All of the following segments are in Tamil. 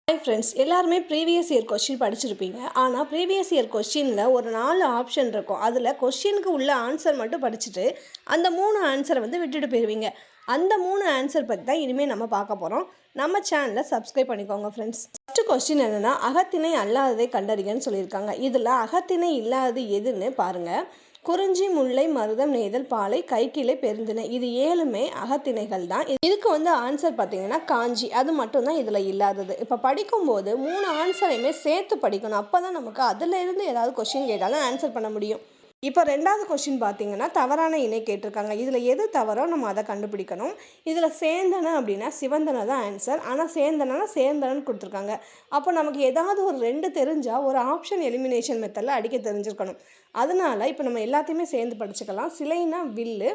ஹாய் ஃப்ரெண்ட்ஸ், எல்லாருமே ப்ரீவியஸ் இயர் கொஸ்டின் படிச்சிருப்பீங்க. ஆனால் ப்ரீவியஸ் இயர் கொஸ்டினில் ஒரு 4 ஆப்ஷன் இருக்கும். அதில் கொஸ்டினுக்கு உள்ள ஆன்சர் மட்டும் படிச்சுட்டு அந்த 3 ஆன்சரை விட்டுட்டு போயிடுவீங்க. அந்த 3 ஆன்சர் பற்றி தான் இனிமேல் நம்ம பார்க்க போகிறோம். நம்ம சேனலை சப்ஸ்கிரைப் பண்ணிக்கோங்க ஃப்ரெண்ட்ஸ். ஃபஸ்ட்டு கொஸ்டின் என்னென்னா, அகத்திணை அல்லாததை கண்டறியன்னு சொல்லியிருக்காங்க. இதில் அகத்திணை இல்லாதது எதுன்னு பாருங்கள். குறிஞ்சி, முல்லை, மருதம், நெய்தல், பாலை, கைக்கிளை, பெருந்திணை, இது 7மே அகத்திணைகள் தான். இதுக்கு ஆன்சர் பார்த்தீங்கன்னா காஞ்சி, அது மட்டும்தான் இதில் இல்லாதது. இப்போ படிக்கும்போது 3 ஆன்சரையுமே சேர்த்து படிக்கணும். அப்போ தான் நமக்கு அதில் இருந்து ஏதாவது கொஸ்டின் கேட்டாலும் ஆன்சர் பண்ண முடியும். இப்போ 2வது கொஸ்டின் பார்த்தீங்கன்னா, தவறான இணை கேட்டிருக்காங்க. இதில் எது தவறோ நம்ம அதை கண்டுபிடிக்கணும். இதில் சேந்தனை அப்படின்னா சிவந்தனை தான் ஆன்சர். ஆனால் சேர்ந்தனன்னு கொடுத்துருக்காங்க. அப்போ நமக்கு ஏதாவது ஒரு 2 தெரிஞ்சால் ஒரு ஆப்ஷன் எலிமினேஷன் மெத்தடில் அடிக்க தெரிஞ்சிருக்கணும். அதனால் இப்போ நம்ம எல்லாத்தையுமே சேர்ந்து படிச்சுக்கலாம். சிலைனா வில்லு,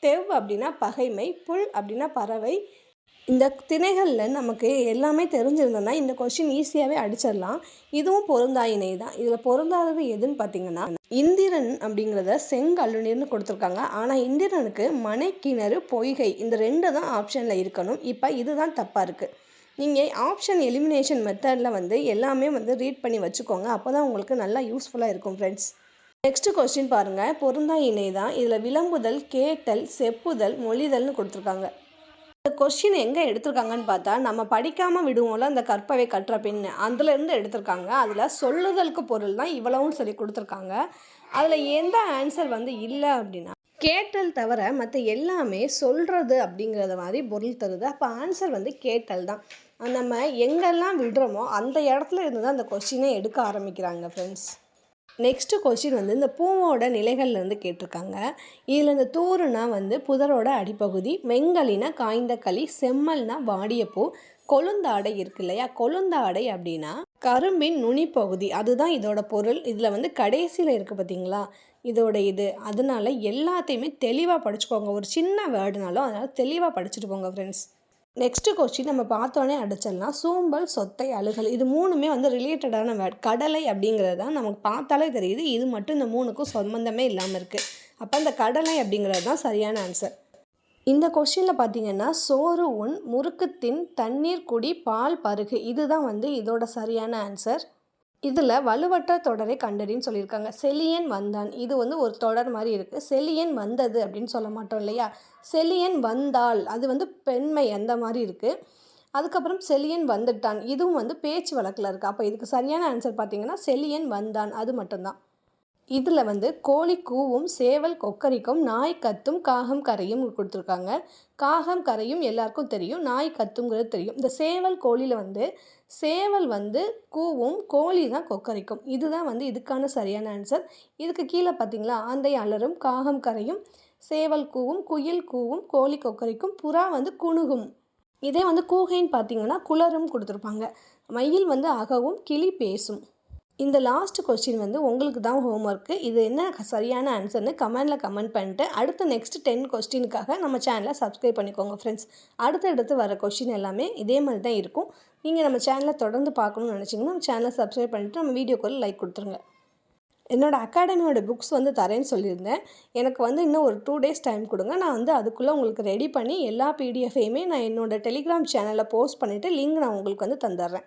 தெவ் அப்படின்னா பகைமை, புல் அப்படின்னா பறவை. இந்த திணைகளில் நமக்கு எல்லாமே தெரிஞ்சிருந்தோன்னா இந்த கொஸ்டின் ஈஸியாகவே அடிச்சிடலாம். இதுவும் பொருந்தா இணை தான். இதில் பொருந்தாதது எதுன்னு பார்த்தீங்கன்னா, இந்திரன் அப்படிங்கிறத செங்கல்லுநீர்னு கொடுத்துருக்காங்க. ஆனால் இந்திரனுக்கு மனை, கிணறு, பொய்கை, இந்த 2 தான் ஆப்ஷனில் இருக்கணும். இப்போ இதுதான் தப்பாக இருக்குது. நீங்கள் ஆப்ஷன் எலிமினேஷன் மெத்தடில் எல்லாமே ரீட் பண்ணி வச்சுக்கோங்க. அப்போ தான் உங்களுக்கு நல்லா யூஸ்ஃபுல்லாக இருக்கும் ஃப்ரெண்ட்ஸ். நெக்ஸ்ட் கொஸ்டின் பாருங்கள். பொருந்தா இணை தான். இதில் விளம்புதல், கேட்டல், செப்புதல், மொழிதல்னு கொடுத்துருக்காங்க. இந்த கொஸ்டின் எங்கே எடுத்திருக்காங்கன்னு பார்த்தா, நம்ம படிக்காமல் விடுவோம்ல அந்த கற்பவை கற்ற பின், அதுலேருந்து எடுத்திருக்காங்க. அதில் சொல்லுதலுக்கு பொருள் தான் இவ்வளவும் சொல்லி கொடுத்துருக்காங்க. அதில் எந்த ஆன்சர் இல்லை அப்படின்னா, கேட்டல் தவிர மற்ற எல்லாமே சொல்கிறது அப்படிங்கிறத மாதிரி பொருள் தருது. அப்போ ஆன்சர் கேட்டல் தான். நம்ம எங்கெல்லாம் விடுறோமோ அந்த இடத்துல இருந்து தான் அந்த கொஸ்டினை எடுக்க ஆரம்பிக்கிறாங்க ஃப்ரெண்ட்ஸ். நெக்ஸ்ட்டு கொஸ்டின் இந்த பூவோட நிலைகள்லேருந்து கேட்டிருக்காங்க. இதில் இந்த தூருனா புதரோட அடிப்பகுதி, மெங்கலினா காய்ந்த களி, செம்மல்னா வாடிய பூ, கொழுந்தாடை இருக்கு இல்லையா, கொழுந்தாடை அப்படின்னா கரும்பின் நுனிப்பகுதி, அதுதான் இதோட பொருள். இதில் கடைசியில் இருக்குது பார்த்தீங்களா இதோட இது. அதனால எல்லாத்தையுமே தெளிவாக படிச்சுக்கோங்க. ஒரு சின்ன வேர்டுனாலும் அதனால் தெளிவாக படிச்சுட்டு போங்க ஃப்ரெண்ட்ஸ். நெக்ஸ்ட்டு கொஸ்டின் நம்ம பார்த்தோன்னே அடிச்சிடலாம். சூம்பல், சொத்தை, அழுகல், இது 3மே ரிலேட்டடான வேர்ட். கடலை அப்படிங்கிறது தான் நமக்கு பார்த்தாலே தெரியுது. இது மட்டும் இந்த 3க்கும் சம்மந்தமே இல்லாமல் இருக்குது. அப்போ இந்த கடலை அப்படிங்கிறது தான் சரியான ஆன்சர். இந்த கொஸ்டினில் பார்த்தீங்கன்னா, சோறு உண், முறுக்கு தின், தண்ணீர் குடி, பால் பருகு, இதுதான் இதோட சரியான ஆன்சர். இதில் வலுவற்ற தொடரை கண்டறின்னு சொல்லியிருக்காங்க. செலியன் வந்தான், இது ஒரு தொடர் மாதிரி இருக்குது. செலியன் வந்தது அப்படின்னு சொல்ல மாட்டோம் இல்லையா. செலியன் வந்தாள், அது பெண்மை அந்த மாதிரி இருக்குது. அதுக்கப்புறம் செலியன் வந்துட்டான், இதுவும் பேச்சு வழக்கில் இருக்குது. அப்போ இதுக்கு சரியான ஆன்சர் பார்த்திங்கன்னா செலியன் வந்தான், அது மட்டும்தான். இதில் கோழி கூவும், சேவல் கொக்கரிக்கும், நாய் கத்தும், காகம் கரையும் கொடுத்துருக்காங்க. காகம் கரையும் எல்லாருக்கும் தெரியும், நாய் கத்துங்கிறது தெரியும். இந்த சேவல் கோழியில் சேவல் கூவும், கோழி தான் கொக்கரிக்கும். இதுதான் இதுக்கான சரியான ஆன்சர். இதுக்கு கீழே பார்த்தீங்களா, ஆந்தை அலரும், காகம் கரையும், சேவல் கூவும், குயில் கூவும், கோழி கொக்கரிக்கும், புறா குணுகும். இதே கூகைன்னு பார்த்தீங்கன்னா குளரும் கொடுத்துருப்பாங்க. மயில் அகவும், கிளி பேசும். இந்த லாஸ்ட் கொஸ்டின் உங்களுக்கு தான் ஹோம்ஒர்க்கு. இது என்ன சரியான ஆன்சர்னு கமெண்டில் கமெண்ட் பண்ணிட்டு அடுத்த நெக்ஸ்ட் 10 கொஸ்டினுக்காக நம்ம சேனலை சப்ஸ்கிரைப் பண்ணிக்கோங்க ஃப்ரெண்ட்ஸ். அடுத்தடுத்து வர கொஸ்டின் எல்லாமே இதே மாதிரி தான் இருக்கும். நீங்கள் நம்ம சேனலை தொடர்ந்து பார்க்கணுன்னு நினச்சிங்கன்னா நம்ம சேனலை சப்ஸ்கிரைப் பண்ணிவிட்டு நம்ம வீடியோக்கு லைக் கொடுத்துருங்க. என்னோடய அகாடமியோட புக்ஸ் தரேன்னு சொல்லியிருந்தேன். எனக்கு இன்னும் ஒரு 2 டேஸ் டைம் கொடுங்க. நான் அதுக்குள்ளே உங்களுக்கு ரெடி பண்ணி எல்லா பிடிஎஃபையுமே நான் என்னோடய டெலிகிராம் சேனலில் போஸ்ட் பண்ணிவிட்டு லிங்க் நான் உங்களுக்கு தந்துடுறேன்.